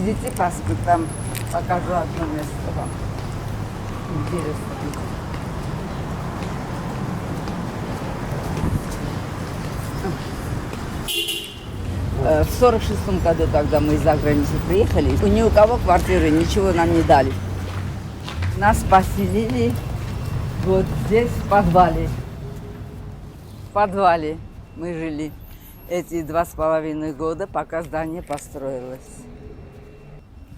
Идите паспорт, там покажу одно место вам. Интересно. В 46-м году, когда мы из-за границы приехали, ни у кого квартиры, ничего нам не дали. Нас поселили вот здесь, в подвале. В подвале мы жили эти 2,5 года, пока здание построилось.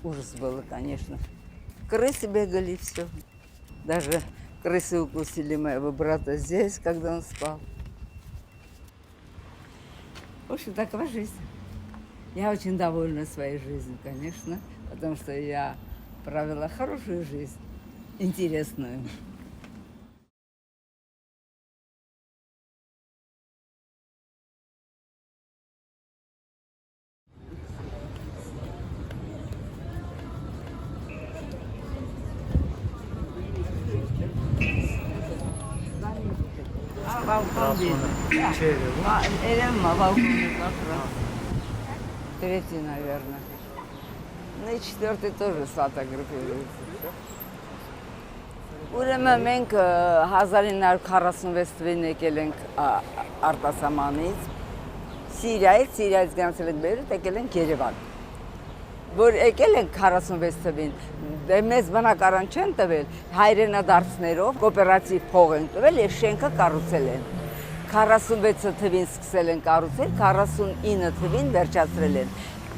Ужас было, конечно. Крысы бегали, все. Даже крысы укусили моего брата здесь, когда он спал. В общем, такова жизнь. Я очень довольна своей жизнью, конечно, потому что я провела хорошую жизнь, интересную. Балкон видно. Элема, балкон как раз. Третий, наверное. Ну и четвертый тоже сфотографируется. Ուրեմն մենք 1946 թվականին եկել ենք արտասահմանից, Սիրիայից գնացել ենք Բեյրութ, եկել ենք Երևան։ Որ եկել ենք 46 թվականին, դե մեզ բնակարան չեն տվել, հայրենադարձներով կոոպերատիվ փող են տվել եւ շենքը կառուցել են։ 46 թվականին սկսել են կառուցել, 49 թվականին վերջացրել են։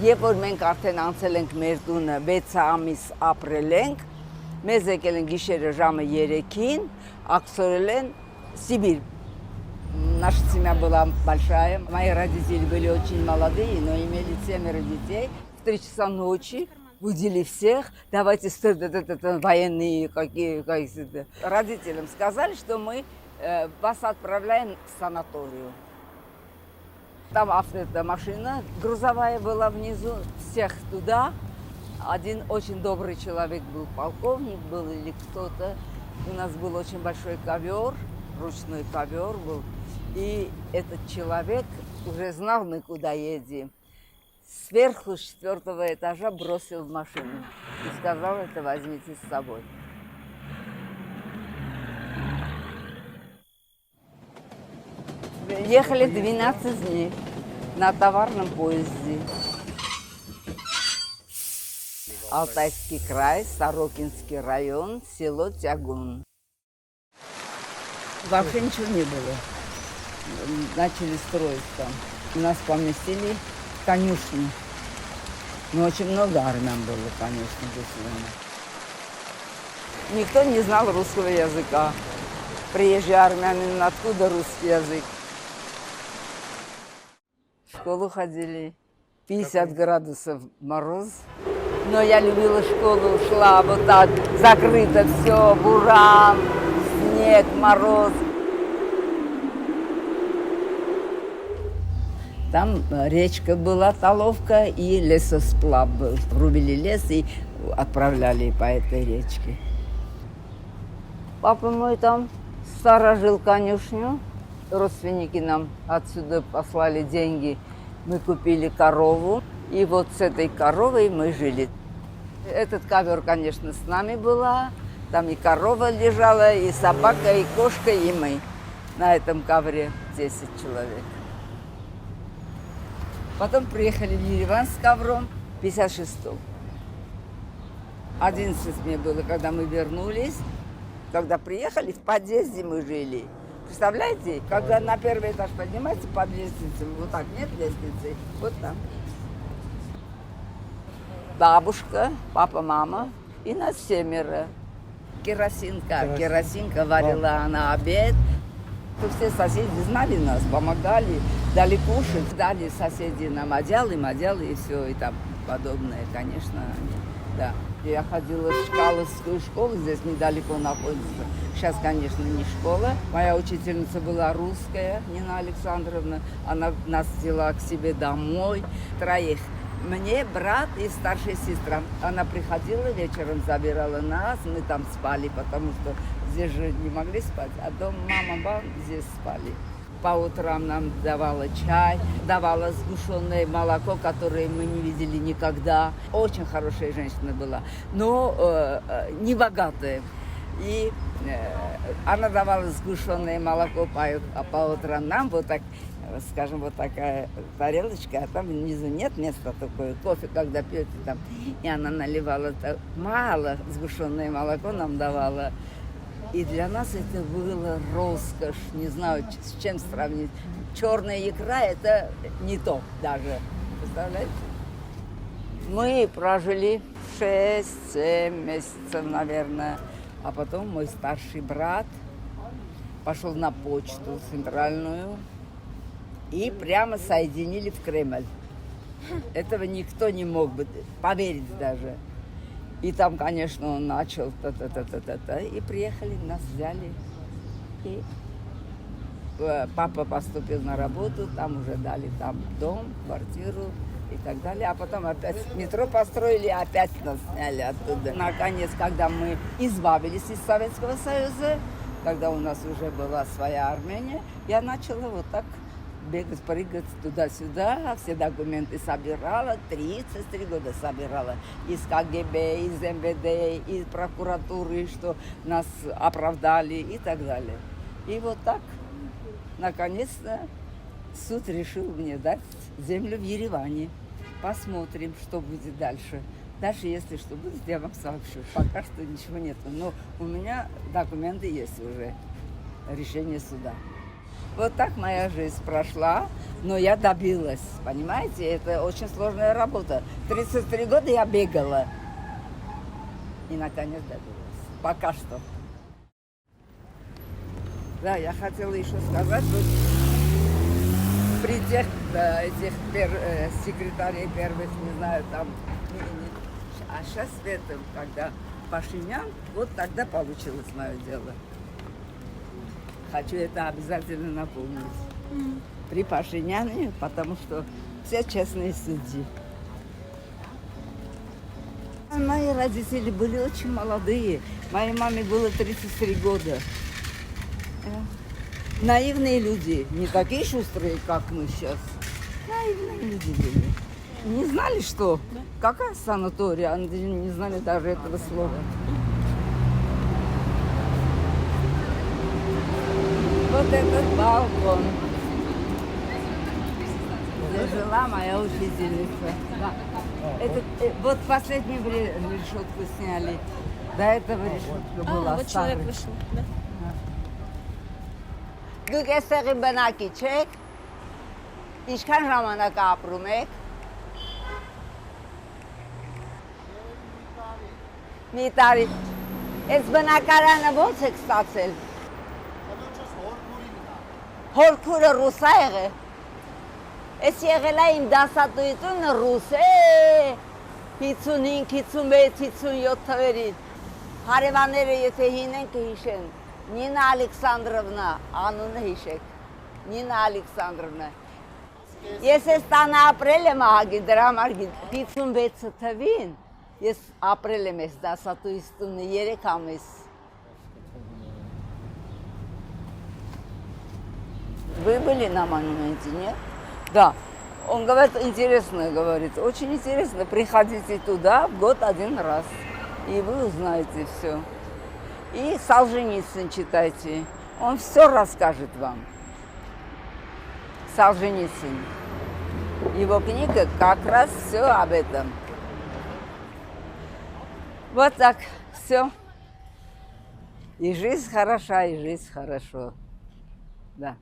Երբ որ մենք արդեն անցել ենք մեր տունը, 6 ամիս ապրել ենք, մեզ եկել են գիշերը ժամը 3-ին, ակսորել են Сибирь. Наша семья была большая, мои родители были очень молодые, но имели 7 детей. В 3 часа ночи будили всех, давайте военные какие-то. Родителям сказали, что мы вас отправляем в санаторию. Там автомашина грузовая была внизу, всех туда. Один очень добрый человек был, полковник был или кто-то. У нас был очень большой ковер, ручной ковер был. И этот человек уже знал, мы куда едем. Сверху с 4-го этажа бросил в машину и сказал, это возьмите с собой. Ехали 12 дней на товарном поезде. Алтайский край, Сорокинский район, село Тягун. Вообще ничего не было. Начали строить там. Нас поместили в конюшню. Но очень много армян было, конечно, здесь. Никто не знал русского языка. Приезжий армянин, откуда русский язык? В школу ходили, 50 градусов мороз. Но я любила школу, шла вот так, закрыто все, буран, снег, мороз. Там речка была, Таловка, и лесосплав был. Рубили лес и отправляли по этой речке. Папа мой там сторожил конюшню. Родственники нам отсюда послали деньги. Мы купили корову. И вот с этой коровой мы жили. Этот ковер, конечно, с нами была. Там и корова лежала, и собака, и кошка, и мы. На этом ковре 10 человек. Потом приехали в Ереван с ковром в 56-м. 11 мне было, когда мы вернулись. Когда приехали, в подъезде мы жили. Представляете, когда на первый этаж поднимаете под лестницей, вот так нет лестницы, вот там. Бабушка, папа, мама и нас 7. Керосинка варила на обед. Все соседи знали нас, помогали, дали кушать, дали соседи нам одеяло и все, и там подобное, конечно. Да. Я ходила в Чкаловскую школу, здесь недалеко находится. Сейчас, конечно, не школа. Моя учительница была русская, Нина Александровна. Она нас взяла к себе домой, 3. Мне брат и старшая сестра. Она приходила вечером, забирала нас, мы там спали, потому что здесь же не могли спать. А дома мама, здесь спали. по утрам нам давала чай, давала сгущенное молоко, которое мы не видели никогда. Очень хорошая женщина была, но не богатая. И она давала сгущенное молоко по утрам нам, вот так, скажем, вот такая тарелочка, а там внизу нет места такое, кофе, когда пьете там. И она наливала мало сгущенное молоко нам давала. И для нас это было роскошь, не знаю, с чем сравнить. Черная икра – это не то даже, представляете? Мы прожили 6-7 месяцев, наверное. А потом мой старший брат пошел на почту центральную и прямо соединили в Кремль. Этого никто не мог бы поверить даже. И там, конечно, он начал та-та-та-та-та, и приехали, нас взяли. И папа поступил на работу, там уже дали там дом, квартиру и так далее. А потом опять метро построили, опять нас сняли оттуда. Наконец, когда мы избавились из Советского Союза, когда у нас уже была своя Армения, я начала вот так бегать, прыгать туда-сюда, все документы собирала, 33 года собирала. Из КГБ, из МВД, из прокуратуры, что нас оправдали и так далее. И вот так, наконец-то, суд решил мне дать землю в Ереване. Посмотрим, что будет дальше. Дальше, если что будет, я вам сообщу. Пока что ничего нет. Но у меня документы есть уже. Решение суда. Вот так моя жизнь прошла, но я добилась. Понимаете, это очень сложная работа. 33 года я бегала. И, наконец, добилась. Пока что. Да, я хотела еще сказать, вот при тех этих секретарей первых, не знаю, там, а сейчас в этом, когда Пашинян, вот тогда получилось мое дело. Хочу это обязательно напомнить. При Пашиняне, потому что все честные судьи. Мои родители были очень молодые. Моей маме было 33 года. Наивные люди, не такие шустрые, как мы сейчас. Наивные люди были. Не знали, что? Какая санатория? Они не знали даже этого слова. Вот этот балкон, где жила моя учительница. Да. Вот в последнее время решетку сняли. До этого решетка была вот старая. человек вышел, да? Դուք այստեղի բնակիչ եք, ինչքան ժամանակ ապրում եք։ Մի տարի։ Այս բնակարանը ո՞նց եք ստացել։ Հորքուրը ռուսա եղե։ Այս եղել է իմ դասատուությունը ռուս է։ 55, 56, 57 թվերին։ Հարևանները եթե հին են կհիշեն։ Նինա Ալեքսանդրովնա, անունը հիշեք, Նինա Ալեքսանդրովնա։ Ես ես տանը ապրել եմ ահագի, դրա համար 56 թվին, ես ապրել եմ ես դասատուիս տունը 3 ամիս։ Вы были на монументе, нет? Да. Он говорит, интересно, говорит, очень интересно, приходите туда в год один раз, и вы узнаете все. И Солженицын читайте, он все расскажет вам. Солженицын. Его книга как раз все об этом. Вот так, все. И жизнь хороша, и жизнь хорошо. Да.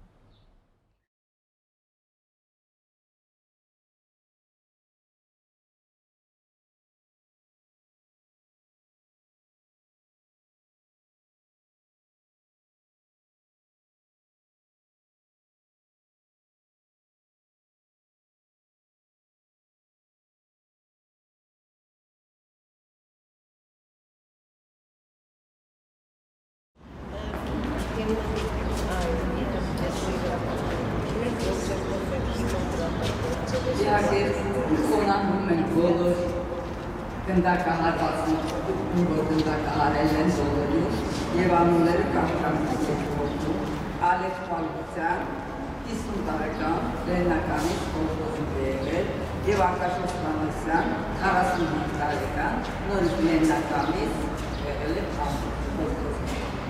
Խոնանում են բոլոր գնդականացնում, որ գնդականարել են բոլորին, և անունները կաշկամից են որդում, Ալեխ Պալվության, Լեննականից կողոզում բերել և Արկաշոս Մանոսյան 45 տարեկան նորից Լեննականից եղել է կողոզում։